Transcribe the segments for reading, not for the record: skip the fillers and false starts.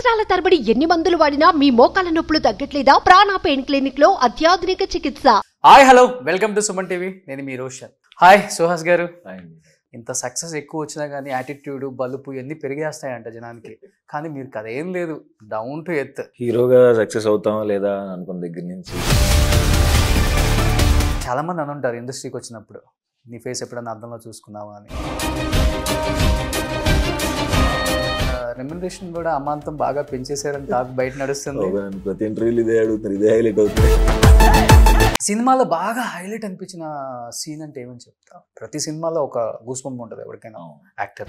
సంవత్సరాల తరబడి ఎన్ని మందులు వాడినా మీ మోకాల నొప్పులు తగ్గట్లేదా? ప్రాణ పెయిన్ క్లినిక్ లో అత్యాధునిక చికిత్స. Hi hello welcome to Suman TV. నేను మీ రోషన్. హాయ్ సుహాస్ గారు. ఇంత సక్సెస్ ఎక్కువ వచ్చినా కానీ యాటిట్యూడ్ బలుపు ఇవన్నీ పెరిగేస్తాయంట జనానికి. కానీ మీరు కదా ఏం లేదు, డౌన్ టు ఎర్త్. హీరోగా సక్సెస్ అవుతామా లేదా అనుకున్న దగ్గర నుంచి చాలా మంది అని ఉంటారు ఇండస్ట్రీకి వచ్చినప్పుడు, నీ ఫేస్ ఎప్పుడన్నా అర్థంలో చూసుకున్నావా అని. రెమ్యునరేషన్ కూడా అమాంతం బాగా పెంచేశారని టాక్ బయట నడుస్తుంది. ప్రతి ఇంటర్వ్యూలు ఇదే అడుగుతారు, ఇదే హైలైట్ అవుతుంది. సినిమాలో బాగా హైలైట్ అనిపించిన సీన్ అంటే ఏమని చెప్తా? ప్రతి సినిమాలో ఒక గూస్ బంప్ ఉంటుంది ఎవరికైనా యాక్టర్.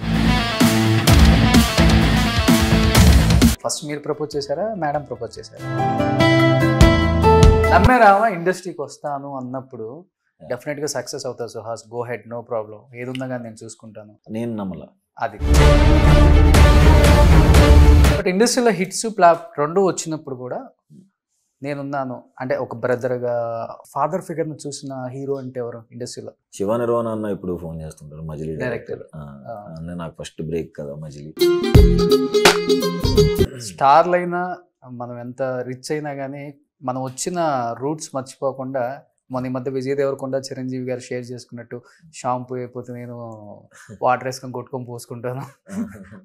ఫస్ట్ మీరు ప్రపోజ్ చేశారా, మేడం ప్రపోజ్ చేశారా? నమ్మారామా ఇండస్ట్రీకి వస్తాను అన్నప్పుడు డెఫినెట్గా సక్సెస్ అవుతారు Suhas, go ahead, no problem, ఏది ఉన్నా కానీ నేను చూసుకుంటాను. నేను నమ్మల అది. బట్ ఇండస్ట్రీలో హిట్స్ ఫ్లాప్ రెండు వచ్చినప్పుడు కూడా నేనున్నాను అంటే, ఒక బ్రదర్గా ఫాదర్ ఫిగర్ని చూసిన హీరో అంటే ఎవరు ఇండస్ట్రీలో? శివ నిర్వాణ అన్న ఇప్పుడు ఫోన్ చేస్తుంటారు, మజిలీ డైరెక్టర్. అన్న నాకు ఫస్ట్ బ్రేక్ కదా మజిలీ. స్టార్లైనా మనం ఎంత రిచ్ అయినా కానీ మనం వచ్చిన రూట్స్ మర్చిపోకుండా, మన ఈ మధ్య విజయ్ దేవరకొండ చిరంజీవి గారు షేర్ చేసుకున్నట్టు షాంపూ అయిపోతే నేను వాటర్ వేసుకొని కొట్టుకొని పోసుకుంటాను,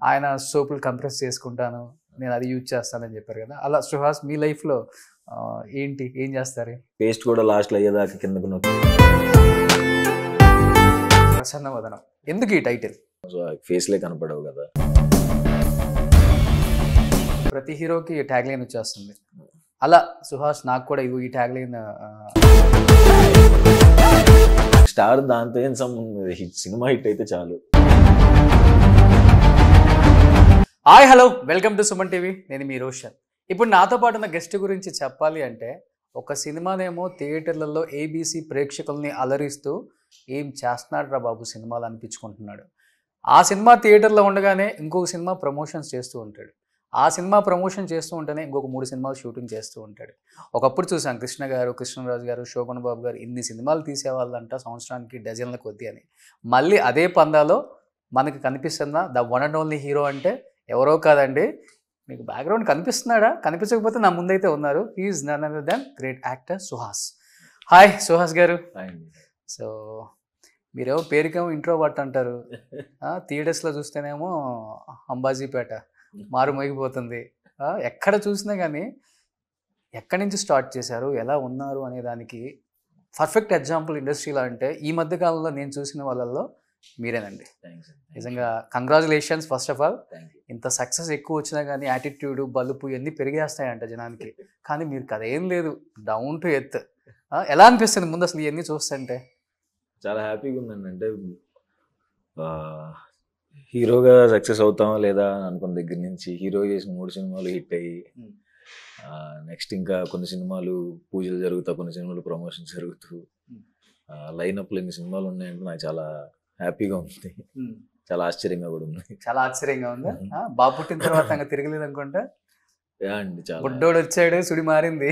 ఆయన సోపులు కంప్రెస్ చేసుకుంటాను, నేను అది యూజ్ చేస్తానని చెప్పారు కదా. అలా సుహాస్ మీ లైఫ్లో ఏంటి, ఏం చేస్తారు? పేస్ట్ కూడా లాస్ట్లో అయ్యేదాకా కిందకు నొక్కి ప్రసన్న వదనం. ఎందుకు ఈ టైటిల్? ఫేస్లే కనపడవు కదా. ప్రతి హీరోకి ట్యాగ్ లైన్ వచ్చేస్తుంది. అలా సుహాస్ నాకు కూడా ఇది ఈ ట్యాగ్ లైన్. స్టార్ దాంతో ఏం సంబంధం, హిట్ సినిమా హిట్ అయితే చాలు. Hi hello welcome to Suman TV. నేను మీ రోషన్. ఇప్పుడు నాతో పాటు ఉన్న గెస్ట్ గురించి చెప్పాలి అంటే, ఒక సినిమానేమో థియేటర్లలో ఏబీసీ ప్రేక్షకుల్ని అలరిస్తూ ఏం చేస్తున్నాడు రా బాబు సినిమాలు అనిపించుకుంటున్నాడు. ఆ సినిమా థియేటర్లో ఉండగానే ఇంకొక సినిమా ప్రమోషన్స్ చేస్తూ ఉంటాడు. ఆ సినిమా ప్రమోషన్ చేస్తూ ఉంటేనే ఇంకొక 3 సినిమాలు షూటింగ్ చేస్తూ ఉంటాడు. ఒకప్పుడు చూసాం కృష్ణ గారు, కృష్ణరాజు గారు, శోభన్ బాబు గారు ఇన్ని సినిమాలు తీసేవాళ్ళంట సంవత్సరానికి డజన్ల కొద్దీ అని. మళ్ళీ అదే పందాలో మనకి కనిపిస్తున్న the one and only hero అంటే ఎవరో కాదండి. మీకు బ్యాక్గ్రౌండ్ కనిపిస్తున్నాడా? కనిపించకపోతే నా ముందైతే ఉన్నారు. He's none other than great actor Suhas. Hi Suhas garu. So మీరేమో పేరుకేమో ఇంట్రోవర్ట్ అంటారు, థియేటర్స్లో చూస్తేనేమో అంబాజీపేట మారు మోగిపోతుంది. ఎక్కడ చూసినా కానీ ఎక్కడి నుంచి స్టార్ట్ చేశారు, ఎలా ఉన్నారు అనే దానికి పర్ఫెక్ట్ ఎగ్జాంపుల్ ఇండస్ట్రీలో అంటే ఈ మధ్య కాలంలో నేను చూసిన వాళ్ళల్లో మీరేనండి. నిజంగా కంగ్రాచులేషన్స్ ఫస్ట్ ఆఫ్ ఆల్. ఇంత సక్సెస్ ఎక్కువ వచ్చినా కానీ యాటిట్యూడ్ బలుపు ఇవన్నీ పెరిగేస్తాయంట జనానికి. కానీ మీరు కదా ఏం లేదు, డౌన్ టు ఎర్త్. ఎలా అనిపిస్తుంది ముందు అసలు ఇవన్నీ చూస్తుంటే? చాలా హ్యాపీగా ఉందండి. అంటే హీరోగా సక్సెస్ అవుతామా లేదా అనుకున్న దగ్గర నుంచి హీరో చేసిన 3 సినిమాలు హిట్ అయ్యి, నెక్స్ట్ ఇంకా కొన్ని సినిమాలు పూజలు జరుగుతా, కొన్ని సినిమాలు ప్రమోషన్స్ జరుగుతూ, లైనప్లో ఎన్ని సినిమాలు ఉన్నాయంటే నాకు చాలా హ్యాపీగా ఉంది. చాలా ఆశ్చర్యంగా కూడా ఉంది. చాలా ఆశ్చర్యంగా ఉందా? బాబు పుట్టిన తర్వాత ఇంకా తిరగలేదు అనుకుంటా అండి. చాలా బుడ్డోడు వచ్చాడు, సుడి మారింది.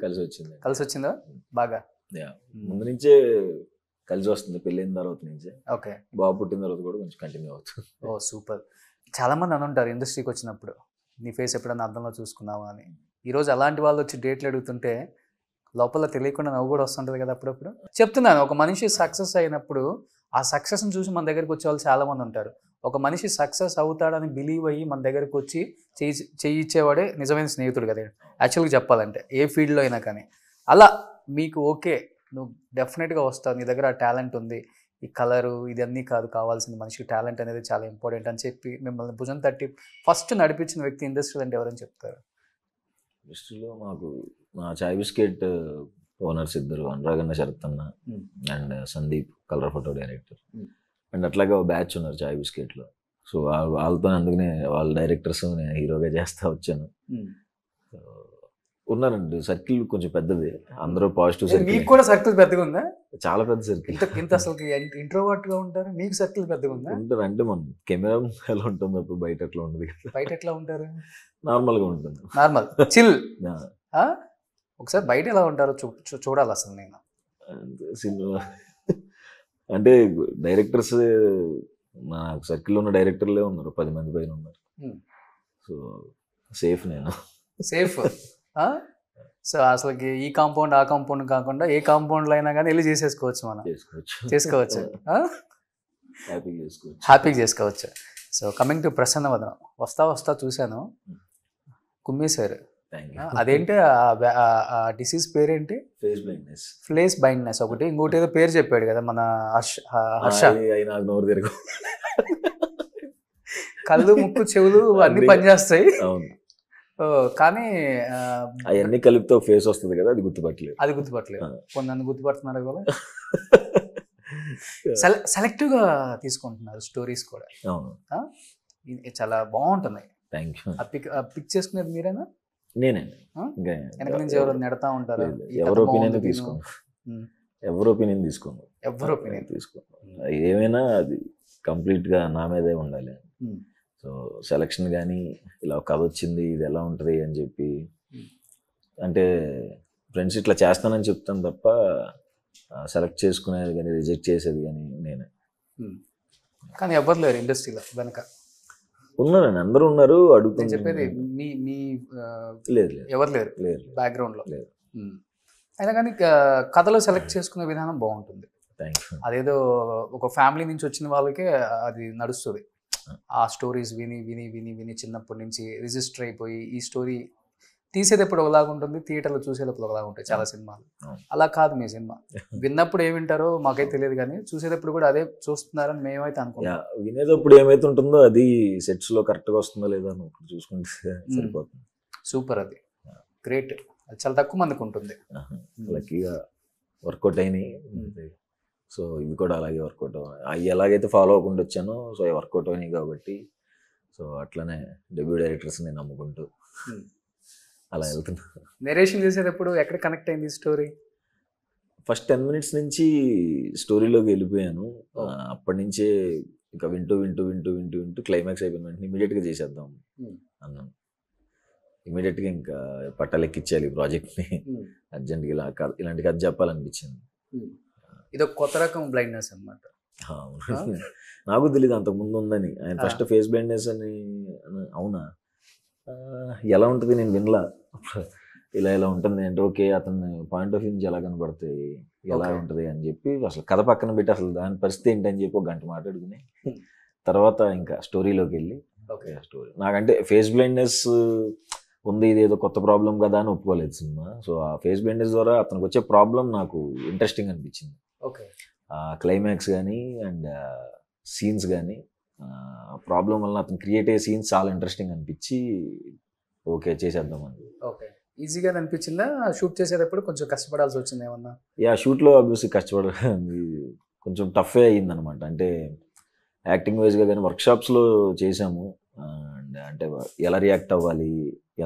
కలిసి వచ్చింది. కలిసి వచ్చిందా బాగా? ముందు నుంచే కలిసి వస్తుంది, పెళ్ళైన తర్వాత నుంచే. ఓకే. బాబు పుట్టిన తర్వాత కూడా కొంచెం కంటిన్యూ అవుతుంది. ఓ సూపర్. చాలా మంది అని ఉంటారు ఇండస్ట్రీకి వచ్చినప్పుడు, నీ ఫేస్ ఎప్పుడన్నా అర్థంలో చూసుకున్నావా అని. ఈరోజు అలాంటి వాళ్ళు వచ్చి డేట్లు అడుగుతుంటే లోపల తెలియకుండా నవ్వు కూడా వస్తుంటుంది కదా అప్పుడప్పుడు. చెప్తున్నాను, ఒక మనిషి సక్సెస్ అయినప్పుడు ఆ సక్సెస్ని చూసి మన దగ్గరికి వచ్చే వాళ్ళు చాలామంది ఉంటారు. ఒక మనిషి సక్సెస్ అవుతాడని బిలీవ్ అయ్యి మన దగ్గరికి వచ్చి చేయించేవాడే నిజమైన స్నేహితుడు కదా యాక్చువల్గా చెప్పాలంటే, ఏ ఫీల్డ్లో అయినా కానీ. అలా మీకు ఓకే, నువ్వు డెఫినెట్గా వస్తావు, నీ దగ్గర ఆ టాలెంట్ ఉంది, ఈ కలరు ఇదన్నీ కాదు కావాల్సింది, మనిషికి టాలెంట్ అనేది చాలా ఇంపార్టెంట్ అని చెప్పి మిమ్మల్ని భుజం తట్టి ఫస్ట్ నడిపించిన వ్యక్తి ఇండస్ట్రీ అంటే ఎవరని చెప్తారు? ఇండస్ట్రీలో మాకు మా చాయ్ బిస్కెట్ ఓనర్స్ ఇద్దరు, అనురాగన్న శరత్ అన్న and Sandeep colour photo director. And అట్లాగే ఒక బ్యాచ్ ఉన్నారు చాయ్ బిస్కెట్లో. సో వాళ్ళతో అందుకనే వాళ్ళ డైరెక్టర్స్ నేను హీరోగా చేస్తూ వచ్చాను. ఉన్నారండి, సర్కిల్ కొంచెం పెద్దది, అందరూ పాజిటివ్ సర్కిల్. మీకు కూడా సర్కిల్ పెద్దగా ఉందా? చాలా పెద్ద సర్కిల్. ఇంత అసలు ఇంట్రోవర్ట్ గా ఉంటారు, మీకు సర్కిల్ పెద్దగా ఉందా? ఉంటారు అంటే మనం కెమెరా ఎలా ఉంటుంది అప్పుడు బయట ఎట్లా ఉంటుంది. బయట ఎట్లా ఉంటారు? నార్మల్గా ఉంటుంది, నార్మల్ చిల్. ఒకసారి బయట ఎలా ఉంటారో చూడాలి అసలు నేను. సినిమా అంటే డైరెక్టర్స్ నా సర్కిల్లో ఉన్న డైరెక్టర్లే ఉన్నారు, 10 మంది పైన ఉన్నారు. సో సేఫ్ నేను. సేఫ్. సో అసలుకి ఈ కాంపౌండ్ ఆ కాంపౌండ్ కాకుండా ఏ కాంపౌండ్లో అయినా కానీ వెళ్ళి చేసేసుకోవచ్చు, మనం చేసుకోవచ్చు, హ్యాపీగా చేసుకోవచ్చు. సో కమింగ్ టు ప్రసన్న వదనం, వస్తా చూశాను, కుమ్మేశారు. అదేంటి ఆ డిసీజ్ పేరేంటి? ఫేస్ బ్లైండ్నెస్ ఒకటి, ఇంకోటి ఏదో పేరు చెప్పాడు కదా మన హర్ష. కళ్ళు ముక్కు చెవులు అన్ని పనిచేస్తాయి కానీ అవన్నీ కలిపితే ఫేస్ వస్తుంది కదా, అది గుర్తుపట్టలేదు. కొందరు గుర్తుపడుతున్నారు కదా. సెలెక్టివ్గా తీసుకుంటున్నారు స్టోరీస్ కూడా, చాలా బాగుంటున్నాయి. పిక్ చేసుకునేది మీరేనా? నేనండి. వెనక నుంచి ఎవరు నెడతా ఉంటారు? ఎవరి ఒపీనియన్ తీసుకోను, ఎవరి ఒపీనియన్ తీసుకోను. ఏమైనా అది కంప్లీట్గా నా మీదే ఉండాలి. సో సెలక్షన్ కానీ ఇలా కథ వచ్చింది ఇది ఎలా ఉంటుంది అని చెప్పి, అంటే ఫ్రెండ్స్ ఇట్లా చేస్తానని చెప్తాను తప్ప సెలెక్ట్ చేసుకునేది కానీ రిజెక్ట్ చేసేది కానీ నేనే. కానీ ఎవరు లేరు ఇండస్ట్రీలో వెనక? ఉన్నారండి, అందరూ ఉన్నారు. అడుగుతాను చెప్పేది లేదు, ఎవరు లేరు బ్యాక్గ్రౌండ్లో. అయినా కానీ కథలో సెలెక్ట్ చేసుకునే విధానం బాగుంటుంది. అదేదో ఒక ఫ్యామిలీ నుంచి వచ్చిన వాళ్ళకే అది నడుస్తుంది. ఆ స్టోరీస్ విని విని విని విని చిన్నప్పటి నుంచి రిజిస్టర్ అయిపోయి ఈ స్టోరీ తీసేటప్పుడు ఒకలాగా ఉంటుంది, థియేటర్లో చూసేటప్పుడు ఒకలాగా ఉంటాయి చాలా సినిమాలు. అలా కాదు మీ సినిమా. విన్నప్పుడు ఏమి వింటారో మాకైతే తెలియదు కానీ చూసేటప్పుడు కూడా అదే చూస్తున్నారని మేమైతే అనుకుంటాం. వినేటప్పుడు ఏమైతే ఉంటుందో అది సెట్స్ లో కరెక్ట్గా వస్తుందో లేదో అని చూసుకుంటే సరిపోతుంది. సూపర్, అది గ్రేట్. అది చాలా తక్కువ మందికి ఉంటుంది. లక్కీగా వర్కౌట్ అయినాయి. సో ఇవి కూడా అలాగే వర్కౌట్ అవి ఎలాగైతే ఫాలో అవ్వకుండా వచ్చానో సో అవి వర్కౌట్ అయినాయి కాబట్టి సో అట్లనే డెబ్యూ డైరెక్టర్స్ని నమ్ముకుంటూ అలా వెళ్తున్నా. నెరేషన్ చేసేటప్పుడు ఎక్కడ కనెక్ట్ అయింది స్టోరీ? ఫస్ట్ 10 minutes నుంచి స్టోరీలోకి వెళ్ళిపోయాను. అప్పటి నుంచే ఇంకా వింటూ వింటూ వింటూ వింటూ వింటూ క్లైమాక్స్ అయిపోయిన వెంటనే ఇమీడియట్గా చేసేద్దాం అన్నాను. ఇమీడియట్గా ఇంకా పట్టాలెక్కించాలి ప్రాజెక్ట్ని, అర్జెంట్గా ఇలాంటి కథ చెప్పాలనిపించింది. ఇది ఒక కొత్త రకం బ్లైండ్నెస్ అన్నమాట. నాకు తెలియదు అంతకుముందు ఉందని. ఆయన ఫస్ట్ ఫేస్ బ్లైండ్నెస్ అని, అవునా ఎలా ఉంటుంది నేను వినలా. ఇలా ఇలా ఉంటుంది అంటే ఓకే అతని పాయింట్ ఆఫ్ వ్యూ నుంచి ఎలా కనబడతాయి ఎలా ఉంటుంది అని చెప్పి అసలు కథ పక్కన పెట్టి అసలు దాని పరిస్థితి ఏంటని చెప్పి 1 గంట మాట్లాడుకుని తర్వాత ఇంకా స్టోరీలోకి వెళ్ళి స్టోరీ నాకంటే ఫేస్ బ్లైండ్నెస్ ఉంది ఇదేదో కొత్త ప్రాబ్లం కదా అని ఒప్పుకోలేదు సినిమా. సో ఆ ఫేస్ బ్లైండ్నెస్ ద్వారా అతనికి వచ్చే ప్రాబ్లం నాకు ఇంట్రెస్టింగ్ అనిపించింది. క్లైమాక్స్ కానీ అండ్ సీన్స్ కానీ ప్రాబ్లం వల్ల అతను క్రియేట్ అయ్యే సీన్స్ చాలా ఇంట్రెస్టింగ్ అనిపించి ఓకే చేసేద్దామని. ఓకే, ఈజీగా అనిపించిందా? షూట్ చేసేటప్పుడు కొంచెం కష్టపడాల్సి వచ్చింది ఏమన్నా? షూట్లో ఆబ్వియస్లీ కష్టపడాలి, కొంచెం టఫే అయ్యింది అనమాట. అంటే యాక్టింగ్ వైజ్గా కానీ వర్క్షాప్స్లో చేసాము. అండ్ అంటే ఎలా రియాక్ట్ అవ్వాలి,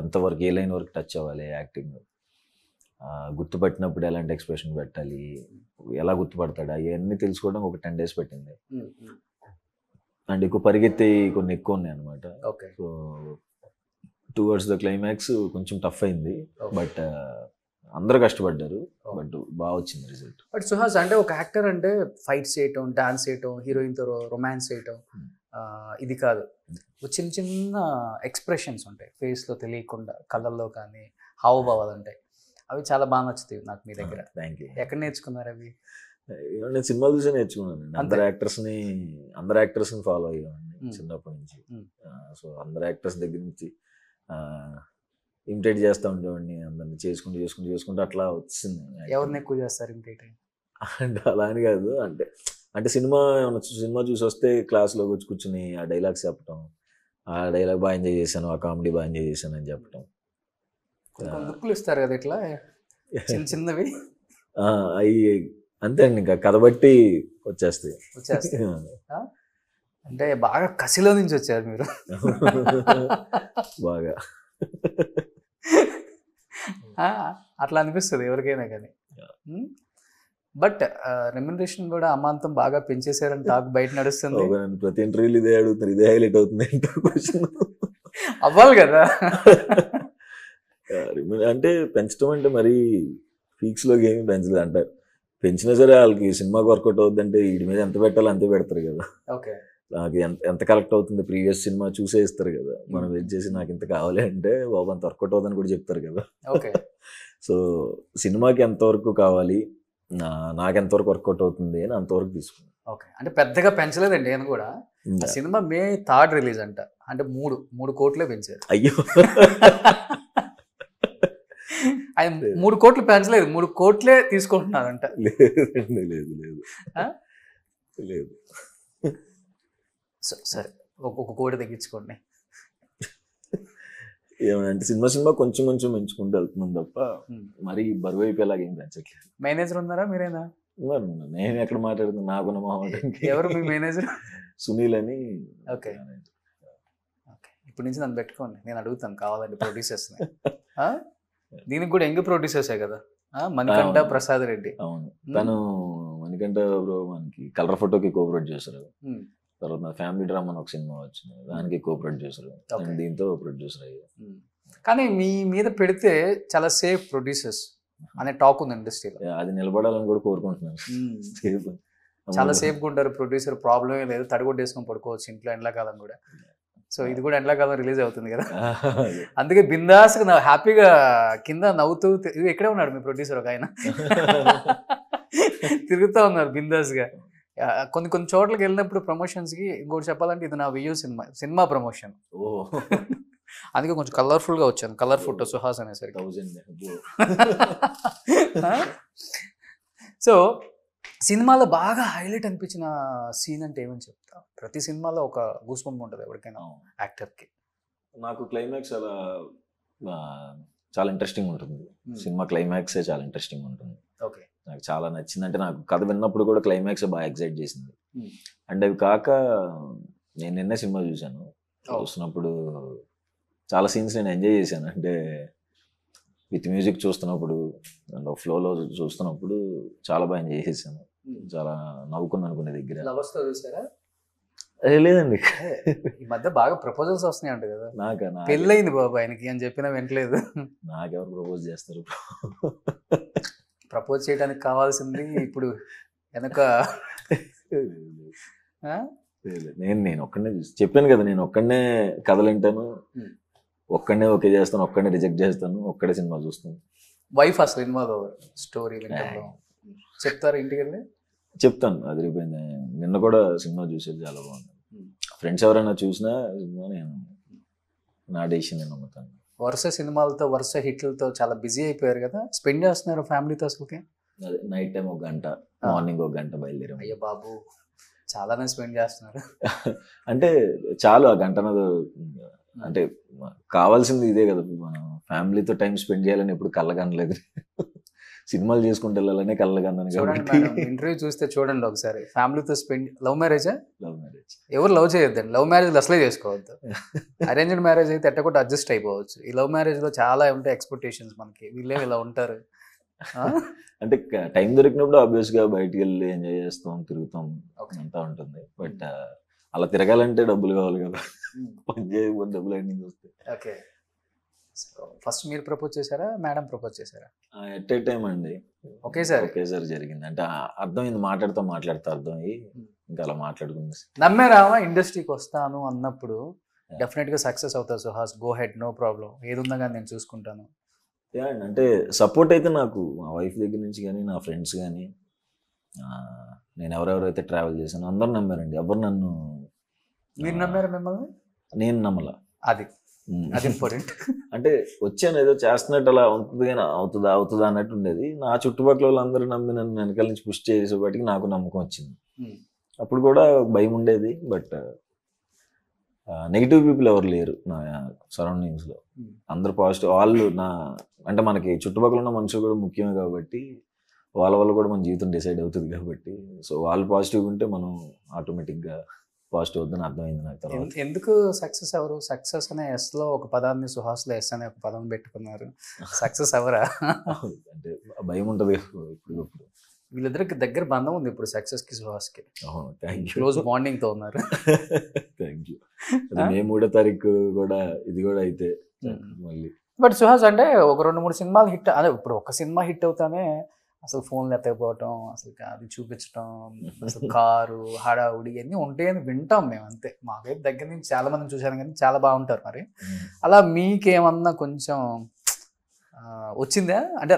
ఎంతవరకు ఏ లైన్ వరకు టచ్ అవ్వాలి, యాక్టింగ్ గుర్తుపట్టినప్పుడు ఎలాంటి ఎక్స్ప్రెషన్ పెట్టాలి, ఎలా గుర్తుపడతాడా, ఇవన్నీ తెలుసుకోవడం ఒక 10 days పట్టింది. అండ్ ఎక్కువ పరిగెత్తి కొన్ని ఎక్కువ ఉన్నాయి అనమాట. సో టువర్డ్స్ ద క్లైమాక్స్ కొంచెం టఫ్ అయింది. బట్ అందరూ కష్టపడ్డారు, బట్ బాగా వచ్చింది రిజల్ట్. బట్ సుహాస్ అంటే ఒక యాక్టర్ అంటే ఫైట్స్ చేయటం, డాన్స్ చేయటం, హీరోయిన్తో రొమాన్స్ చేయటం ఇది కాదు. చిన్న చిన్న ఎక్స్ప్రెషన్స్ ఉంటాయి ఫేస్లో తెలియకుండా, కళ్ళల్లో కానీ హావభావాలు ఉంటాయి. అవి చాలా బాగా నచ్చుతాయి నాకు మీ దగ్గర. Thank you. ఎక్కడ నేర్చుకున్నారు అవి? నేను సినిమాలు చూసే నేర్చుకున్నాను. అందరు యాక్టర్స్ని ఫాలో అయ్యాను చిన్నప్పటి నుంచి. సో అందరు యాక్టర్స్ దగ్గర నుంచి ఇమిటేట్ చేస్తూ ఉండేవాడిని. అందరిని చేసుకుంటూ అట్లా వచ్చింది. ఎవరిని ఎక్కువ చేస్తారు ఇమిటేట్? అంటే అలా అని కాదు, అంటే సినిమా చూసి వస్తే క్లాస్లోకి వచ్చి కూర్చుని ఆ డైలాగ్స్ చెప్పటం, ఆ డైలాగ్ బాగా ఎంజాయ్ చేశాను, ఆ కామెడీ బాగా ఎంజాయ్ చేశాను అని చెప్పటం. లుక్లు ఇస్తారు కదా ఇట్లా చిన్న చిన్నవి, అవి అంతే అండి. ఇంకా కథ బట్టి వచ్చేస్తాయి. అంటే బాగా కసిలో నుంచి వచ్చారు మీరు. బాగా అట్లా అనిపిస్తుంది ఎవరికైనా కానీ. బట్ రెమ్యునరేషన్ కూడా అమాంతం బాగా పెంచేశారని టాక్ బయట నడుస్తుంది. ప్రతి ఇంటర్వ్యూలు ఇదే అడుగుతున్నారు, ఇదే హైలైట్ అవుతుంది అవ్వాలి కదా. అంటే పెంచడం అంటే మరీ పీక్స్లోకి ఏమి పెంచలేదు అంటారు. పెంచినా సరే వాళ్ళకి సినిమాకి వర్కౌట్ అవుద్దంటే వీడి మీద ఎంత పెట్టాలో అంతే పెడతారు కదా. ఓకే, నాకు ఎంత కలెక్ట్ అవుతుంది ప్రీవియస్ సినిమా చూసే ఇస్తారు కదా, మనం వెయిట్ చేసి నాకు ఇంత కావాలి అంటే బాబు అంత వర్కౌట్ అవుతుందని కూడా చెప్తారు కదా. ఓకే. సో సినిమాకి ఎంతవరకు కావాలి, నాకు ఎంతవరకు వర్కౌట్ అవుతుంది అని అంతవరకు తీసుకున్నాను. ఓకే, అంటే పెద్దగా పెంచలేదండి నేను కూడా. ఆ సినిమా May 3 రిలీజ్ అంట, అంటే 3 కోట్లే పెంచారు. అయ్యో ఆయన 3 కోట్లు పెంచలేదు, 3 కోట్లే తీసుకుంటున్నారంట. లేదండి, లేదు లేదు ఆ? లేదు. సరే, ఒక కోటి తగ్గించుకోండి. ఏమంటే సినిమా కొంచెం కొంచెం పెంచుకుంటూ వెళ్తున్నాం తప్ప మరి బరువు అయిపోయేలాగా ఏం పెంచట్లేదు. మేనేజర్ ఉన్నారా మీరేనా? నేను ఎక్కడ మాట్లాడుతున్నా, నాకున్న మాట్లాడి. ఎవరు మీ మేనేజర్? సునీల్ అని. ఓకే ఓకే, ఇప్పటి నుంచి నన్ను పెట్టుకోండి, నేను అడుగుతాను కావాలండి ప్రొడ్యూసర్స్ని. దీనికి కూడా యంగ్ ప్రొడ్యూసర్సే కదా, మణికంఠ ప్రసాద్ రెడ్డి. అవును, తను మణికంఠ బ్రో మనకి కలర్ ఫోటోకి కోఆపరేట్ చేశారు. తర్వాత ఫ్యామిలీ డ్రామా అని ఒక సినిమా వచ్చింది, దానికి కోఆపరేట్ చేశారు. దీంతో ప్రొడ్యూసర్ అయ్యారు. కానీ మీ మీద పెడితే చాలా సేఫ్ ప్రొడ్యూసర్స్ అనే టాక్ ఉంది ఇండస్ట్రీలో. అది నిలబడాలని కూడా కోరుకుంటున్నాను. చాలా సేఫ్గా ఉంటారు ప్రొడ్యూసర్, ప్రాబ్లమే లేదు, తడిగొట్టేసుకొని పడుకోవచ్చు ఇంట్లో ఎండాకాలం కూడా. సో ఇది కూడా ఎండాకాలం రిలీజ్ అవుతుంది కదా, అందుకే బిందాస్గా హ్యాపీగా కింద నవ్వుతూ ఇక్కడే ఉన్నాడు మీ ప్రొడ్యూసర్ ఒక ఆయన, తిరుగుతూ ఉన్నారు బిందాస్గా. కొన్ని చోట్లకి వెళ్ళినప్పుడు ప్రమోషన్స్కి, ఇంకోటి చెప్పాలంటే ఇది నా వెయ్యో సినిమా ప్రమోషన్, అందుకే కొంచెం కలర్ఫుల్గా వచ్చాను, కలర్ ఫోటో సుహాస్ అనేసరికి. సో సినిమాలో బాగా హైలైట్ అనిపించిన సీన్ అంటే ఏమని చెప్తా? ప్రతి సినిమాలో ఒక గూస్ బంప్ ఉంటుంది ఎవరికైనా యాక్టర్కి. నాకు క్లైమాక్స్ అలా చాలా ఇంట్రెస్టింగ్ ఉంటుంది. సినిమా క్లైమాక్సే చాలా ఇంట్రెస్టింగ్ ఉంటుంది. ఓకే, నాకు చాలా నచ్చింది. అంటే నాకు కథ విన్నప్పుడు కూడా క్లైమాక్స్ బాగా ఎక్సైట్ చేసింది. అండ్ అవి కాక నేను నిన్నే సినిమా చూశాను, చూస్తున్నప్పుడు చాలా సీన్స్ నేను ఎంజాయ్ చేశాను. అంటే విత్ మ్యూజిక్ చూస్తున్నప్పుడు అండ్ ఫ్లోలో చూస్తున్నప్పుడు చాలా బాగా ఎంజాయ్ చేశాను. చాలా నవ్వుకున్నాను కొన్ని దగ్గర. లవర్స్తో చూసారా? లేదండి, ఈ మధ్య బాగా ప్రపోజల్స్ వస్తున్నాయి అంట కదా. నాకా? పెళ్ళయింది బాబు ఆయనకి అని చెప్పినా వినట్లేదు. నాకెవరు ప్రపోజ్ చేస్తారు? ప్రపోజ్ చేయడానికి కావాల్సింది ఇప్పుడు వెనక. నేను ఒక్కడనే చెప్పాను కదా, నేను ఒక్కడనే కథలు వింటాను, ఒక్కడనే ఓకే చేస్తాను, ఒక్కడనే రిజెక్ట్ చేస్తాను, ఒక్కడే సినిమా చూస్తాను. వైఫ్ అసలు ఇన్వాల్వ్ అవ్వరు స్టోరీ వింటాను, చెప్తారు ఇంటికి వెళ్ళి? చెప్తాను, అదిరిపోయింది. నిన్న కూడా సినిమా చూసేది చాలా బాగుంది. ఫ్రెండ్స్ ఎవరైనా చూసినా సినిమా నేను నా డెసిషన్ నేను నమ్ముతాను. వరుస సినిమాలతో వరుస హిట్లతో చాలా బిజీ అయిపోయారు కదా, స్పెండ్ చేస్తున్నారు ఫ్యామిలీతో అసలుకి? అదే నైట్ టైం 1 గంట, మార్నింగ్ 1 గంట బయలుదేరాం. అయ్యో బాబు, చాలానే స్పెండ్ చేస్తున్నారు. అంటే చాలు ఆ గంట, అంటే కావాల్సింది ఇదే కదా, మనం ఫ్యామిలీతో టైం స్పెండ్ చేయాలని ఎప్పుడు కళ్ళగనలేదు. సినిమాలు చేసుకుంటూ వెళ్ళాలనే కళ్ళగన్నాను. చూడండి ఇంటర్వ్యూ చూస్తే చూడండి ఒకసారి, ఫ్యామిలీతో స్పెండ్. లవ్ మ్యారేజా? Love marriage. ఎవరు లవ్ చేయొద్దండి, లవ్ మ్యారేజ్ అసలే చేసుకోవద్దు. అరేంజ్డ్ మ్యారేజ్ అయితే ఎట్టకుండా అడ్జస్ట్ అయిపోవచ్చు. ఈ లవ్ మ్యారేజ్లో చాలా ఉంటాయి ఎక్స్పెక్టేషన్స్ మనకి, వీళ్ళేమి ఇలా ఉంటారు. అంటే టైం దొరికినప్పుడు ఆబ్వియస్గా బయటికి వెళ్ళి ఎంజాయ్ చేస్తాం, తిరుగుతాం, అంతా ఉంటుంది. బట్ అలా తిరగాలంటే డబ్బులు కావాలి కదా, పని చేయకపోతే డబ్బులు అన్నీ వస్తాయి. ఓకే, ఫస్ట్ మీరు ప్రపోజ్ చేశారా, మేడం ప్రపోజ్ చేశారా? ఎట్ ఏ టైం అండి, ఒకేసారి జరిగింది. అంటే అర్థమైంది, మాట్లాడుతూ అర్థమయ్యి ఇంకా అలా మాట్లాడుకుంది. నమ్మారామా ఇండస్ట్రీకి వస్తాను అన్నప్పుడు డెఫినెట్గా సక్సెస్ అవుతారు Suhas, go ahead, no problem, ఏది ఉన్నా కానీ నేను చూసుకుంటాను? అంటే సపోర్ట్ అయితే నాకు మా వైఫ్ దగ్గర నుంచి కానీ, నా ఫ్రెండ్స్ కానీ, నేను ఎవరెవరైతే ట్రావెల్ చేశాను అందరూ నమ్మారండి. ఎవరు నన్ను. మీరు నమ్మారా మిమ్మల్ని? నేను నమ్మలా. అది ఇంపార్టెంట్. అంటే వచ్చాను ఏదో చేస్తున్నట్టు అలా ఉంటుంది, కానీ అవుతుందా అన్నట్టు ఉండేది. నా చుట్టుపక్కల వాళ్ళందరూ నమ్మి నన్ను వెనకాల నుంచి పుష్ చేసేపాటికి నాకు నమ్మకం వచ్చింది. అప్పుడు కూడా భయం ఉండేది, బట్ నెగిటివ్ పీపుల్ ఎవరు లేరు నా సరౌండింగ్స్లో. అందరు పాజిటివ్. వాళ్ళు అంటే మనకి చుట్టుపక్కల ఉన్న మనుషులు కూడా ముఖ్యమే కాబట్టి, వాళ్ళ వల్ల కూడా మన జీవితం డిసైడ్ అవుతుంది కాబట్టి, సో వాళ్ళు పాజిటివ్గా ఉంటే మనం ఆటోమేటిక్గా పాజిటివ్ అవుతుందని అర్థమైంది నాకు తర్వాత. ఎందుకు సక్సెస్ ఎవరు? సక్సెస్ అనే ఎస్లో ఒక పదాన్ని, సుహాస్లో ఎస్ అనే ఒక పదం పెట్టుకున్నారు. సక్సెస్ ఎవరా? అంటే భయం ఉంటుంది ఇప్పుడు. వీళ్ళిద్దరికి దగ్గర బంధం ఉంది ఇప్పుడు, సక్సెస్కి సుహాస్కి. Thank you. క్లోజ్ బాండింగ్తో ఉన్నారు. Thank you. మే 3వ తారీఖు కూడా ఇది కూడా అయితే మళ్ళీ. బట్ సుహాస్ అంటే ఒక 2-3 సినిమాలు హిట్, అదే ఇప్పుడు ఒక సినిమా హిట్ అవుతానే అసలు ఫోన్లు ఎత్తకపోవటం, అసలు అది చూపించటం, అసలు కారు హడావుడి ఇవన్నీ ఉంటాయని వింటాం మేము అంతే. మాకైతే దగ్గర నుంచి చాలా మందిని చూశాను కానీ చాలా బాగుంటారు. మరి అలా మీకేమన్నా కొంచెం వచ్చిందా? అంటే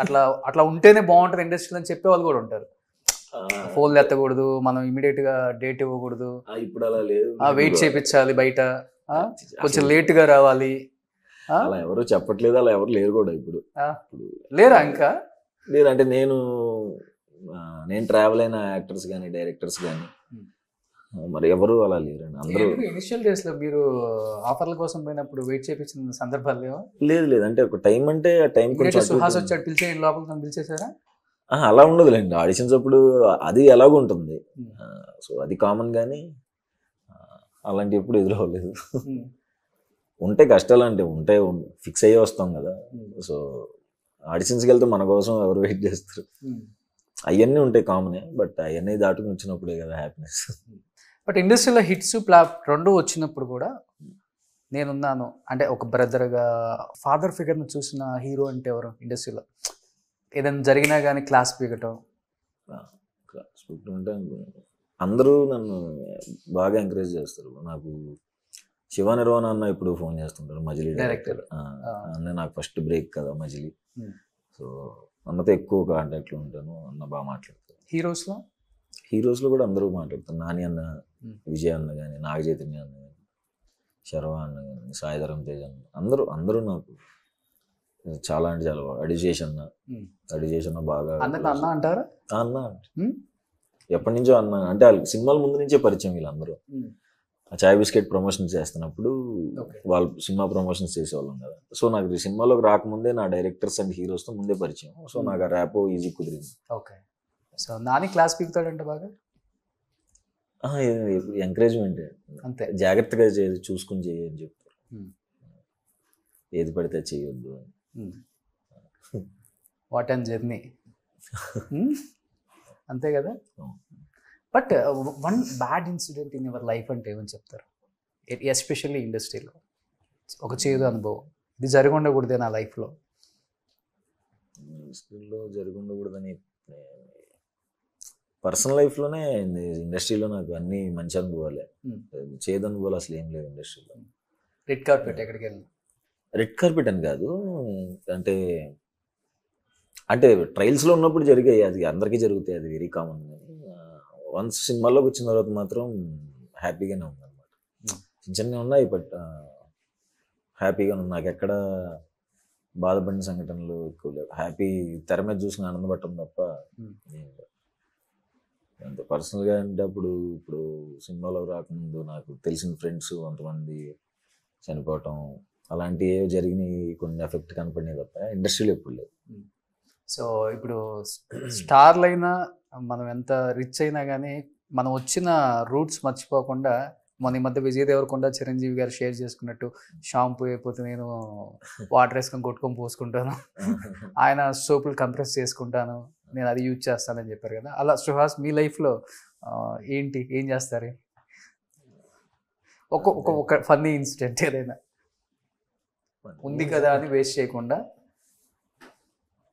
అట్లా అట్లా ఉంటేనే బాగుంటుంది ఇండస్ట్రీలో అని చెప్పే వాళ్ళు కూడా ఉంటారు. ఫోన్లు ఎత్తకూడదు, మనం ఇమీడియట్ గా డేట్ ఇవ్వకూడదు, ఇప్పుడు అలా లేదు, వెయిట్ చేయించాలి, బయట కొంచెం లేట్ గా రావాలి. అలా ఎవరు చెప్పట్లేదు, అలా ఎవరు లేరు కూడా ఇప్పుడు. లేరా ఇంకా? లేదు అంటే నేను ట్రావెల్ అయిన యాక్టర్స్ కానీ డైరెక్టర్స్ కానీ మరి ఎవరు అలా లేరండి. అందరూ ఇనిషియల్ డేస్ లో మీరు ఆఫర్ల కోసం పోయినప్పుడు వెయిట్ చేయించిన సందర్భాలు లేవా? లేదు అంటే ఒక టైం అంటే ఆ టైం కొంచెం సుహాస్ వచ్చాడు పిలిచేయండి లోపలికి పిలిచేసారా? అలా ఉండదులేండి. ఆడిషన్స్ అప్పుడు అది ఎలాగో ఉంటుంది, సో అది కామన్. కానీ అలాంటి ఎప్పుడు ఎదురవ్వలేదు. ఉంటే కష్టాలు అంటే ఉంటాయి, ఫిక్స్ అయ్యి వస్తాం కదా. సో ఆడిషన్స్కి వెళ్తే మన కోసం ఎవరు వెయిట్ చేస్తారు, అవన్నీ ఉంటాయి కామనే. బట్ అవన్నీ దాటుకుని వచ్చినప్పుడే కదా హ్యాపీనెస్. బట్ ఇండస్ట్రీలో హిట్స్ ఫ్లాప్ రెండు వచ్చినప్పుడు కూడా నేనున్నాను అంటే ఒక బ్రదర్గా ఫాదర్ ఫిగర్ని చూసిన హీరో అంటే ఎవరు ఇండస్ట్రీలో? ఏదైనా జరిగినా కానీ క్లాస్ పీకటం. క్లాస్ పీకటం అంటే అందరూ నన్ను బాగా ఎంకరేజ్ చేస్తారు. నాకు శివ నిర్వాణ అన్న ఇప్పుడు ఫోన్ చేస్తుంటారు, మజిలీ డైరెక్టర్ అన్న. నాకు ఫస్ట్ బ్రేక్ కదా మజిలీ, సో అన్నతో ఎక్కువ కాంటాక్ట్లో ఉంటాను. అన్న బాగా మాట్లాడతారు. హీరోస్లో కూడా అందరూ మాట్లాడతారు. నాని అన్న, విజయ్ అన్న కానీ, నాగ చైతన్య అన్న కానీ, శర్వ అన్న కానీ, సాయిధరం తేజ్ అన్న, అందరూ నాకు చాలా అంటే చాలా బాగా. అడిజేషన్ బాగా అన్న అంటారా? అన్న ఎప్పటి నుంచో అన్న అంటే వాళ్ళు సినిమాల ముందు నుంచే పరిచయం. వీళ్ళందరూ చాయ్ బిస్కెట్ ప్రమోషన్స్ చేస్తున్నప్పుడు వాళ్ళు సినిమా ప్రమోషన్స్ చేసేవాళ్ళం కదా. సో నాకు సినిమాలోకి రాకముందే నా డైరెక్టర్స్ అండ్ హీరోస్తో ముందే పరిచయం. సో నాకు ఆ ర్యాపో ఈజీ కుదిరింది. ఓకే. సో నాని క్లాస్ పీకుతాడంటే బాగా ఎంకరేజ్మెంట్ అంతే, జాగ్రత్తగా చూసుకుని చేయని చెప్తారు. ఏది పడితే చేయొద్దు. వాట్ అండ్ జర్నీ అంతే కదా. But one bad incident in your life అంటే ఏమని చెప్తారు? ఎస్పెషల్లీ ఇండస్ట్రీలో ఒక చేదు అనుభవం, ఇది జరిగి ఉండకూడదే నా లైఫ్లో. ఇండస్ట్రీలో జరిగి ఉండకూడదని పర్సనల్ లైఫ్లోనే, ఇండస్ట్రీలో నాకు అన్ని మంచి అనుభవాలే. చేదు అనుభవాలు అసలు ఏం లేవు ఇండస్ట్రీలో. రెడ్ కార్పెట్ ఎక్కడికి వెళ్ళిన? రెడ్ కార్పెట్ అని కాదు, అంటే ట్రయల్స్లో ఉన్నప్పుడు జరిగాయి, అది అందరికీ జరుగుతాయి, అది వెరీ కామన్. వన్స్ సినిమాల్లోకి వచ్చిన తర్వాత మాత్రం హ్యాపీగానే ఉందన్నమాట. చిన్న ఉన్నాయి బట్ హ్యాపీగానే ఉంది. నాకు ఎక్కడ బాధపడిన సంఘటనలు ఎక్కువ లేవు. హ్యాపీ తెర మీద చూసిన ఆనందపడటం తప్ప అంతే. పర్సనల్గా అంటే ఇప్పుడు సినిమాలోకి రాకముందు నాకు తెలిసిన ఫ్రెండ్స్ కొంతమంది చనిపోవటం అలాంటివి ఏవో జరిగినాయి, కొన్ని ఎఫెక్ట్ కనపడినాయి తప్ప ఇండస్ట్రీలో ఎప్పుడు లేదు. సో ఇప్పుడు స్టార్లు అయినా మనం ఎంత రిచ్ అయినా కానీ మనం వచ్చిన రూట్స్ మర్చిపోకుండా, మన ఈ మధ్య విజయ్ దేవరకొండ చిరంజీవి గారు షేర్ చేసుకున్నట్టు షాంపూ అయిపోతే నేను వాటర్ వేసుకొని కొట్టుకొని పోసుకుంటాను, ఆయన సోపులు కంప్రెస్ చేసుకుంటాను, నేను అది యూజ్ చేస్తానని చెప్పారు కదా. అలా సుహాస్ మీ లైఫ్లో ఏం చేస్తారు? ఒక ఫన్నీ ఇన్సిడెంట్ ఏదైనా ఉంది కదా అని వేస్ట్ చేయకుండా.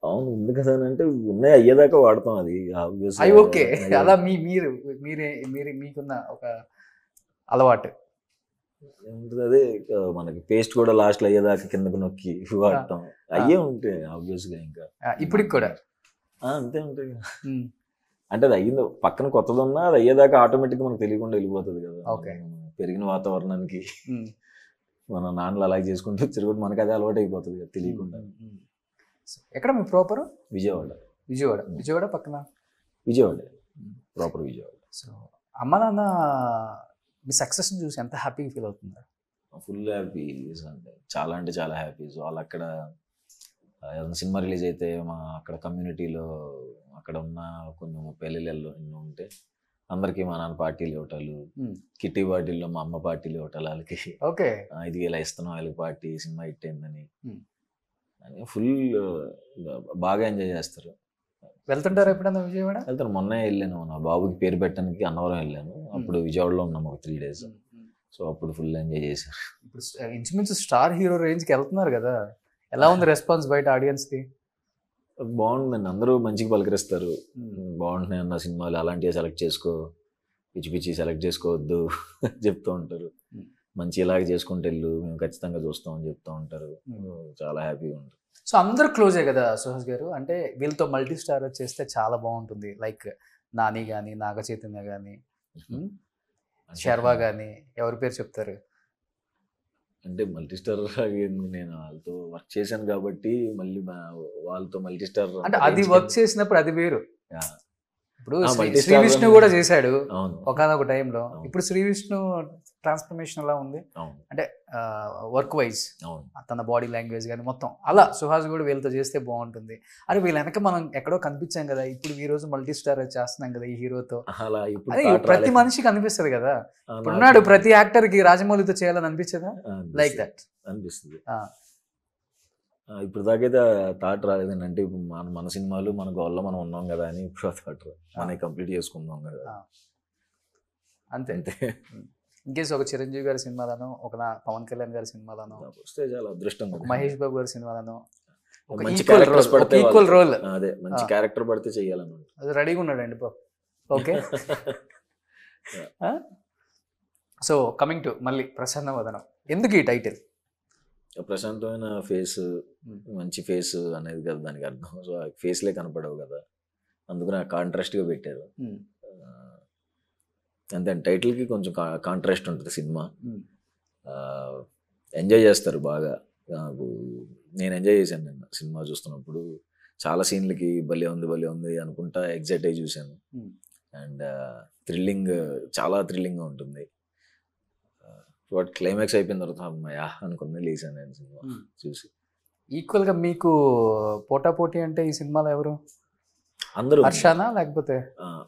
అవును, ఉంది కదా అంటే ఉన్నాయి, అయ్యేదాకా వాడతాం. అది ఓకే. అలా మీకున్న ఒక అలవాటు ఉంటుంది. అదే మనకి పేస్ట్ కూడా లాస్ట్లో అయ్యేదాకా కిందకు నొక్కి వాడటం, అయ్యే ఉంటాయి ఆబ్వియస్గా. ఇంకా ఇప్పటికి కూడా అంతే ఉంటాయి. అంటే అది అయ్యింది, పక్కన కొత్తది ఉన్నా అది అయ్యేదాకా ఆటోమేటిక్గా మనకు తెలియకుండా వెళ్ళిపోతుంది కదా. పెరిగిన వాతావరణానికి మన నాన్నలు అలాగే చేసుకుంటూ వచ్చారు కూడా మనకి అదే అలవాటు అయిపోతుంది కదా తెలియకుండా. ఎక్కడ మీ ప్రాపర్? విజయవాడ పక్కన విజయవాడ, ప్రాపర్ విజయవాడ. సో అమ్మ నాన్న మీ సక్సెస్ని చూసి ఎంత హ్యాపీగా ఫీల్ అవుతున్నారు? ఫుల్ హ్యాపీ అంటే చాలా హ్యాపీ. సో వాళ్ళు అక్కడ ఏదైనా సినిమా రిలీజ్ అయితే అక్కడ కమ్యూనిటీలో అక్కడ ఉన్న కొన్ని పెళ్ళిళ్ళల్లో ఎన్నో ఉంటే అందరికీ మా నాన్న పార్టీలు ఇవ్వటాలు, కిట్టి పార్టీల్లో మా అమ్మ పార్టీలు ఇవ్వటాలు వాళ్ళకి. ఓకే, ఇది ఇలా ఇస్తున్నాం వాళ్ళకి పార్టీ, సినిమా హిట్ అయిందని ఫుల్ బాగా ఎంజాయ్ చేస్తారు. వెళ్తుంటారు ఎప్పుడన్నా విజయవాడ? వెళ్తాను. మొన్నే వెళ్ళాను, నా బాబుకి పేరు పెట్టడానికి అన్నవరం వెళ్ళాను. అప్పుడు విజయవాడలో ఉన్నాము ఒక 3 days. సో అప్పుడు ఫుల్ ఎంజాయ్ చేశారు. ఇప్పుడు ఇంచుమించు స్టార్ హీరో రేంజ్కి వెళ్తున్నారు కదా, ఎలా ఉంది రెస్పాన్స్ బయట ఆడియన్స్కి? బాగుంటుందండి, అందరూ మంచిగా పలకరిస్తారు. బాగుంటున్నాయి అన్న సినిమాలు, అలాంటివి సెలెక్ట్ చేసుకో, పిచ్చి పిచ్చి సెలెక్ట్ చేసుకోవద్దు చెప్తూ ఉంటారు. మంచి ఇలాగే చేసుకుంటూ వెళ్ళు, మేము ఖచ్చితంగా చూస్తామని చెప్తూ ఉంటారు. చాలా హ్యాపీగా ఉంటుంది. సో అందరూ క్లోజే కదా సుహాస్ గారు, అంటే వీళ్ళతో మల్టీ స్టార్ చేస్తే చాలా బాగుంటుంది. లైక్ నాని కానీ, నాగ చైతన్య కానీ, శర్వా కానీ, ఎవరి పేరు చెప్తారు? అంటే మల్టీ స్టార్ నేను వాళ్ళతో వర్క్ చేశాను కాబట్టి మళ్ళీ వాళ్ళతో మల్టీ స్టార్ అంటే అది వర్క్ చేసినప్పుడు అది వేరు. ఇప్పుడు multi-star శ్రీ విష్ణు కూడా చేశాడు అవును. ఒకనొక టైంలో. అవును. ఇప్పుడు శ్రీ విష్ణు ట్రాన్స్ఫర్మేషన్ ఎలా ఉంది అవును. అంటే వర్క్ వైజ్, అవును. తన బాడీ లాంగ్వేజ్ కానీ మొత్తం అలా సుహాస్ కూడా వీళ్ళతో చేస్తే బాగుంటుంది. అరే వీళ్ళ వెనక మనం ఎక్కడో కనిపించాం కదా, ఇప్పుడు ఈ రోజు మల్టీ స్టార్ చేస్తున్నాం కదా ఈ హీరోతో, అలా ఇప్పుడు అది thought ప్రతి రాలేదు. మనిషికి అనిపిస్తుంది కదా. ఆ, ఇప్పుడు నాకు ఉన్నాడు ప్రతి యాక్టర్ కి రాజమౌళితో చేయాలని అనిపించదా? అనిపిస్తుంది. లైక్ దట్ అనిపిస్తుంది. ఇప్పుడు దాకైతే థాట్ రాలేదండి. అంటే ఇప్పుడు మన సినిమాలు మన గోల్లో మనం ఉన్నాం కదా అని ఇప్పుడు థాట్ మనకి కంప్లీట్ చేసుకుందాం కదా అంతే. అంతే. ఇన్కేస్ ఒక చిరంజీవి గారి సినిమాలను, ఒక పవన్ కళ్యాణ్ గారి సినిమాలను, వస్తే చాలా అదృష్టం ఒక కదా. మహేష్ బాబు గారి సినిమాలను, ఒక మంచి ఈక్వల్ characters రోల్, పడితే ఈక్వల్ రోల్ అదే మంచి క్యారెక్టర్ పడితే చెయ్యాలను. అది రెడీగా ఉన్నాడండి బాబు. ఓకే. సో కమింగ్ టు మళ్ళీ ప్రసన్న వదనం, ఎందుకు ఈ టైటిల్? ప్రశాంతమైన ఫేస్, మంచి ఫేస్ అనేది కదా దానికి అర్థం. సో ఆ ఫేస్లే కనపడవు కదా, అందుకని కాంట్రాస్ట్గా పెట్టారు. అంతే, టైటిల్కి కొంచెం కాంట్రాస్ట్ ఉంటుంది సినిమా. ఎంజాయ్ చేస్తారు బాగా. నాకు నేను ఎంజాయ్ చేశాను నిన్న సినిమా చూస్తున్నప్పుడు. చాలా సీన్లకి భలే ఉంది అనుకుంటా ఎగ్జైట్ అయ్యి చూశాను. అండ్ చాలా థ్రిల్లింగ్గా ఉంటుంది. వాటి క్లైమాక్స్ అయిపోయిన తర్వాత అమ్మాయా అనుకుని లేచాను నేను సినిమా చూసి. ఈక్వల్గా మీకు పోటాపోటీ అంటే ఈ సినిమాలో ఎవరు? అందరూ హర్షానా లేకపోతే?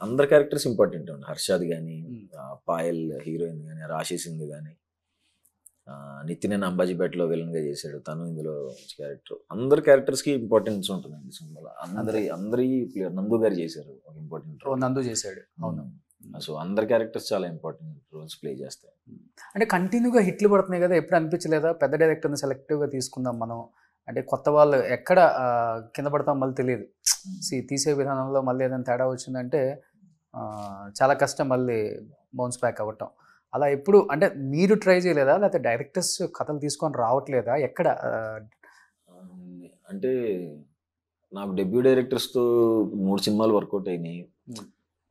అందరు క్యారెక్టర్స్ ఇంపార్టెంట్ ఉంది. హర్షాద్ కానీ, పాయల్ హీరోయిన్ కానీ, రాశి సింగ్ కానీ, నితిన్ అంబాజీపేటలో విలన్గా చేశాడు తను, ఇందులో మంచి క్యారెక్టర్. అందరు క్యారెక్టర్స్కి ఇంపార్టెన్స్ ఉంటుందండి సినిమాలో. అందరి ప్లేయర్ నందు గారు చేశారు ఒక ఇంపార్టెంట్ రోల్. నందు చేశాడు, అవును. సో అందరి క్యారెక్టర్స్ చాలా ఇంపార్టెంట్ రోల్స్ ప్లే చేస్తాయి. అంటే కంటిన్యూగా హిట్లు పడుతున్నాయి కదా, ఎప్పుడు అనిపించలేదా పెద్ద డైరెక్టర్ని సెలెక్టివ్గా తీసుకుందాం మనం, అంటే కొత్త వాళ్ళు ఎక్కడ కింద పడతాం మళ్ళీ తెలియదు. తీసే విధానంలో మళ్ళీ ఏదైనా తేడా వచ్చిందంటే చాలా కష్టం మళ్ళీ బౌన్స్ బ్యాక్ అవ్వటం. అలా ఎప్పుడు అంటే మీరు ట్రై చేయలేదా, లేకపోతే డైరెక్టర్స్ కథలు తీసుకొని రావట్లేదా ఎక్కడ? అంటే నాకు డెబ్యూ డైరెక్టర్స్తో 3 సినిమాలు వర్కౌట్ అయినాయి.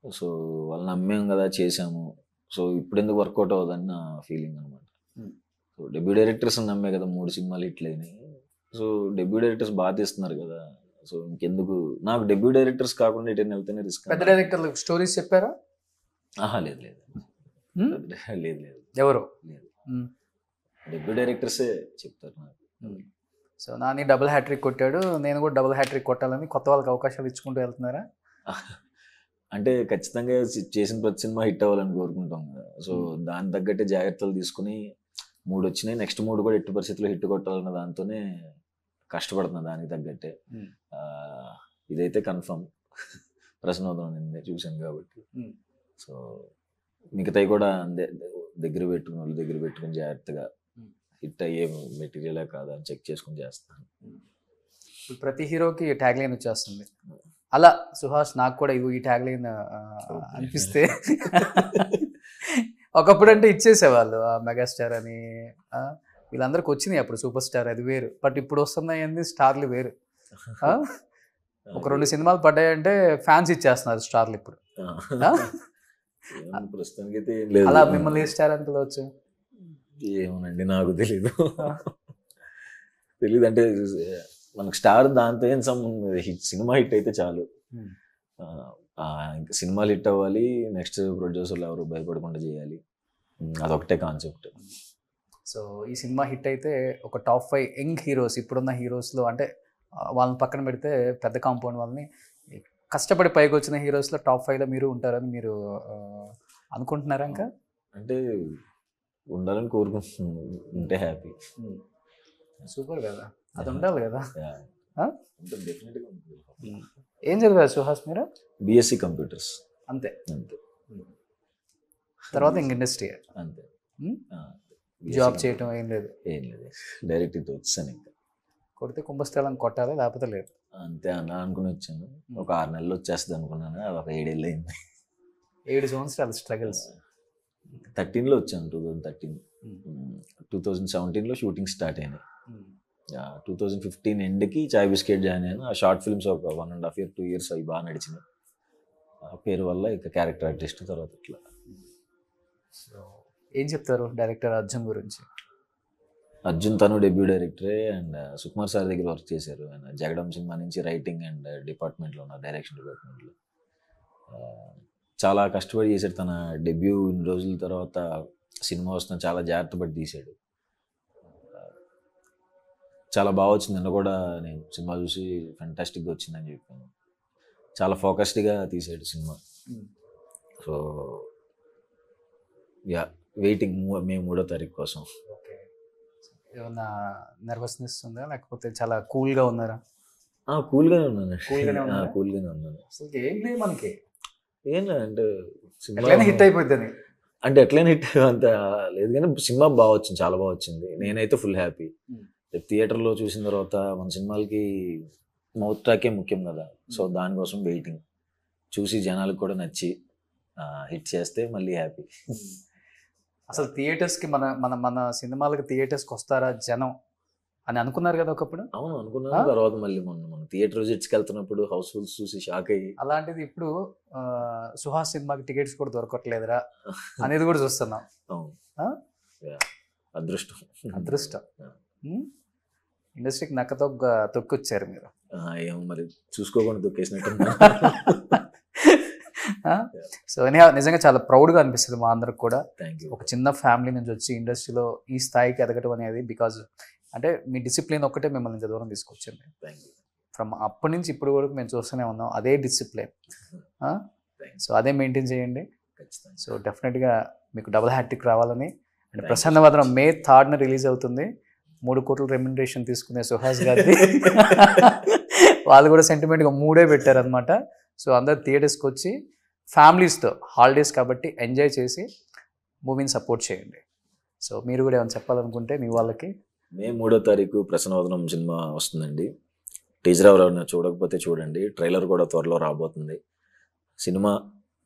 సో వాళ్ళు నమ్మాం కదా, చేసాము. సో ఇప్పుడు ఎందుకు వర్కౌట్ అవ్వదని నా ఫీలింగ్ అనమాట. సో డెబ్యూ డైరెక్టర్స్ నమ్మే కదా 3 సినిమాలు ఇట్లయినాయి. సో డెబ్యూ డైరెక్టర్స్ బాగా తీస్తున్నారు కదా, సో ఇంకెందుకు. నాకు డెబ్యూ డైరెక్టర్స్ కాకుండా ఇటు వెళ్తేనే రిస్క్. పెద్ద డైరెక్టర్లు స్టోరీస్ చెప్పారా? లేదు లేదు లేదు లేదు ఎవరు లేదు, డెబ్యూ డైరెక్టర్సే చెప్తారు నాకు. సో నాని డబుల్ హ్యాట్రిక్ కొట్టాడు, నేను కూడా డబుల్ హ్యాట్రిక్ కొట్టాలని కొత్త వాళ్ళకి అవకాశాలు ఇచ్చుకుంటూ వెళ్తున్నారా? అంటే ఖచ్చితంగా చేసిన ప్రతి సినిమా హిట్ అవ్వాలని కోరుకుంటాం కదా. సో దాని తగ్గట్టే జాగ్రత్తలు తీసుకుని 3 వచ్చినాయి, నెక్స్ట్ 3 కూడా ఎట్టి పరిస్థితుల్లో హిట్ కొట్టాలన్న దాంతోనే కష్టపడుతున్నా దానికి తగ్గట్టే. ఇదైతే కన్ఫర్మ్. ప్రశ్నోదనం నిన్నే చూశాను కాబట్టి. సో మిగతాయి కూడా దగ్గర పెట్టుకుని జాగ్రత్తగా హిట్ అయ్యే మెటీరియలే కాదా అని చెక్ చేసుకుని చేస్తాను. ప్రతి హీరోకి ట్యాగ్ లైన్ వచ్చేస్తుంది. అలా సుహాస్ నాకు కూడా ఇది ఈ ట్యాగ్ లైన్ అనిపిస్తే ఒకప్పుడు అంటే ఇచ్చేసేవాళ్ళు, మెగాస్టార్ అని వీళ్ళందరికి వచ్చినాయి అప్పుడు సూపర్ స్టార్, అది వేరు. బట్ ఇప్పుడు వస్తున్నాయి స్టార్లు వేరు. ఒక 2 సినిమాలు పడ్డాయంటే ఫ్యాన్స్ ఇచ్చేస్తున్నారు స్టార్లు ఇప్పుడు. ప్రస్తుతానికి అయితే అలా మిమ్మల్ని ఏ స్టార్ అని పిలవచ్చు? ఏమోనండి, నాకు తెలీదు. అంటే మనకు స్టార్ దాంతో ఏం సంబంధం. సినిమా హిట్ అయితే చాలు. ఇంకా సినిమాలు హిట్ అవ్వాలి, నెక్స్ట్ ప్రొడ్యూసర్లు ఎవరు భయపడకుండా చేయాలి, అదొకటే కాన్సెప్ట్. సో ఈ సినిమా హిట్ అయితే ఒక టాప్ 5 యంగ్ హీరోస్ ఇప్పుడున్న హీరోస్లో, అంటే వాళ్ళని పక్కన పెడితే పెద్ద కాంపౌండ్ వాళ్ళని కష్టపడి పైకి వచ్చిన హీరోస్లో టాప్ 5లో మీరు ఉంటారని మీరు అనుకుంటున్నారా? ఇంకా అంటే ఉండాలని కోరుకుంటున్నాను, ఉంటే హ్యాపీ. సూపర్ కదా, అది ఉండాలి కదా. డెఫినెట్గా ఏం చదివారు సుహాస్ మీరు? BSc computers. అంతే అంతే. తర్వాత ఇంక ఇండస్ట్రీ అంతే, జాబ్ చేయటం ఏం లేదు? ఏం లేదు, డైరెక్ట్ ఇది వచ్చాను. ఇంకా కొడితే కుంభస్థలం కొట్టాలి, లేకపోతే లేదు. అంతే అన్న అనుకుని వచ్చాను. ఒక 6 నెలలు వచ్చేస్తుంది అనుకున్నాను, అది ఒక 7 ఏళ్ళు అయింది. 7 సంవత్సరాలు స్ట్రగల్స్. 13లో వచ్చాను, 2013. 2017లో షూటింగ్ స్టార్ట్ అయినాయి. 2015 ఎండ్కి చాయ్ బిస్కెట్ జాయిన్ అయ్యాను. ఆ షార్ట్ ఫిల్మ్స్ ఒక 1.5 year 2 years అవి బాగా నడిచినాయి. ఆ పేరు వల్ల ఇక క్యారెక్టర్ ఆర్టిస్ట్ తర్వాత ఇట్లా. సో ఏం చెప్తారు డైరెక్టర్ అర్జున్ గురించి? అర్జున్ తను డెబ్యూ డైరెక్టరే అండ్ సుకుమార్ సార్ దగ్గర వర్క్ చేశారు. ఆయన జగడం సినిమా నుంచి రైటింగ్ అండ్ డిపార్ట్మెంట్లో ఉన్నారు, డైరెక్షన్ డిపార్ట్మెంట్లో. చాలా కష్టపడి చేశాడు. తన డెబ్యూ ఇన్ని రోజుల తర్వాత సినిమా వస్తున్న చాలా జాగ్రత్త పడి తీశాడు. చాలా బాగా వచ్చింది. నిన్న కూడా నేను సినిమా చూసి ఫెంటాస్టిక్గా వచ్చిందని చెప్పాను. చాలా ఫోకస్డ్గా తీసాడు సినిమా. సో యా, వెయిటింగ్ మే 3వ తారీఖు కోసం. ఓకే, ఏమన్నా నర్వస్నెస్ ఉందా లేకపోతే చాలా కూల్గా ఉన్నారా? కూల్గానే ఉన్నాను. కూల్గానే ఉన్నారా? కూల్గానే ఉన్నాను. అసలు ఏం లేదు మనకి, ఏం అంటే ఎట్లయినా హిట్ అయిపోద్దని. అంటే ఎట్లయినా హిట్ అంత లేదు కానీ సినిమా బాగా వచ్చింది, చాలా బాగా వచ్చింది. నేనైతే ఫుల్ హ్యాపీ. థియేటర్లో చూసిన తర్వాత మన సినిమాలకి మౌత్ టాకే ముఖ్యం కదా, సో దానికోసం వెయిటింగ్. చూసి జనాలకు కూడా నచ్చి హిట్ చేస్తే మళ్ళీ హ్యాపీ. అసలు థియేటర్స్కి మన మన మన సినిమాలకి థియేటర్స్కి వస్తారా జనం అని అనుకున్నారు కదా ఒకప్పుడు? అవును అనుకున్నాను. తర్వాత మళ్ళీ మన థియేటర్ విజిట్స్కి వెళ్తున్నప్పుడు హౌస్ఫుల్స్ చూసి షాక్ అయ్యి, అలాంటిది ఇప్పుడు సుహాస్ సినిమాకి టికెట్స్ కూడా దొరకట్లేదురా అనేది కూడా చూస్తున్నాం. అవును, అదృష్టం. అదృష్టం. ఇండస్ట్రీకి నక్కతో తొక్కొచ్చారు మీరు. ఏమో మరి చూసుకోకుండా తొక్కేసినట్టు. సో నిజంగా చాలా ప్రౌడ్గా అనిపిస్తుంది మా అందరికి కూడా. Thank you. ఒక చిన్న ఫ్యామిలీ నుంచి వచ్చి ఇండస్ట్రీలో ఈ స్థాయికి ఎదగటం అనేది బికాజ్ అంటే మీ డిసిప్లిన్ ఒక్కటే మిమ్మల్ని ఇంత దూరం తీసుకొచ్చింది. Thank you. ఫ్రమ్ అప్పటి నుంచి ఇప్పుడు వరకు మేము చూస్తూనే ఉన్నాం అదే డిసిప్లిన్. సో అదే మెయింటైన్ చేయండి. ఖచ్చితంగా. సో డెఫినెట్గా మీకు డబుల్ హ్యాట్రిక్ రావాలని. And Prasanna Vadanam May 3rd release అవుతుంది. 3 కోట్ల రెమ్యునరేషన్ తీసుకునే సుహాస్ గారిది. వాళ్ళు కూడా సెంటిమెంట్గా 3 పెట్టారనమాట. సో అందరు థియేటర్స్కి వచ్చి ఫ్యామిలీస్తో హాలిడేస్ కాబట్టి ఎంజాయ్ చేసి మూవీని సపోర్ట్ చేయండి. సో మీరు కూడా ఏమైనా చెప్పాలనుకుంటే మీ వాళ్ళకి. May 3వ తారీఖు ప్రసన్నవదనం సినిమా వస్తుందండి. టీజర్ ఎవరైనా చూడకపోతే చూడండి. ట్రైలర్ కూడా త్వరలో రాబోతుంది. సినిమా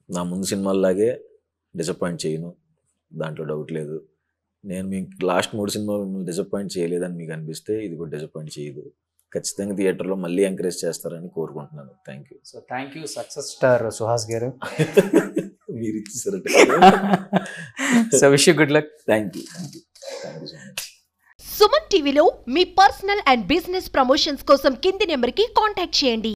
నా ముందు సినిమాల్లాగే డిసప్పాయింట్ చేయను, దాంట్లో డౌట్ లేదు. నేను మీకు లాస్ట్ 3 సినిమాలు మిమ్మల్ని డిసప్పాయింట్ చేయలేదని మీకు అనిపిస్తే ఇది కూడా డిసప్పాయింట్ చేయదు. ఖచ్చితంగా థియేటర్లో మళ్ళీ ఎంకరేజ్ చేస్తారని కోరుకుంటున్నాను. Thank you. So thank you success star Suhas గారు. మీరు ఇచ్చేసారట. So wish you good luck. Thank you. Thank you. Thank you so much. Suman టీవీలో మీ పర్సనల్ అండ్ బిజినెస్ ప్రమోషన్స్ కోసం కింది నెంబర్కి కాంటాక్ట్ చేయండి.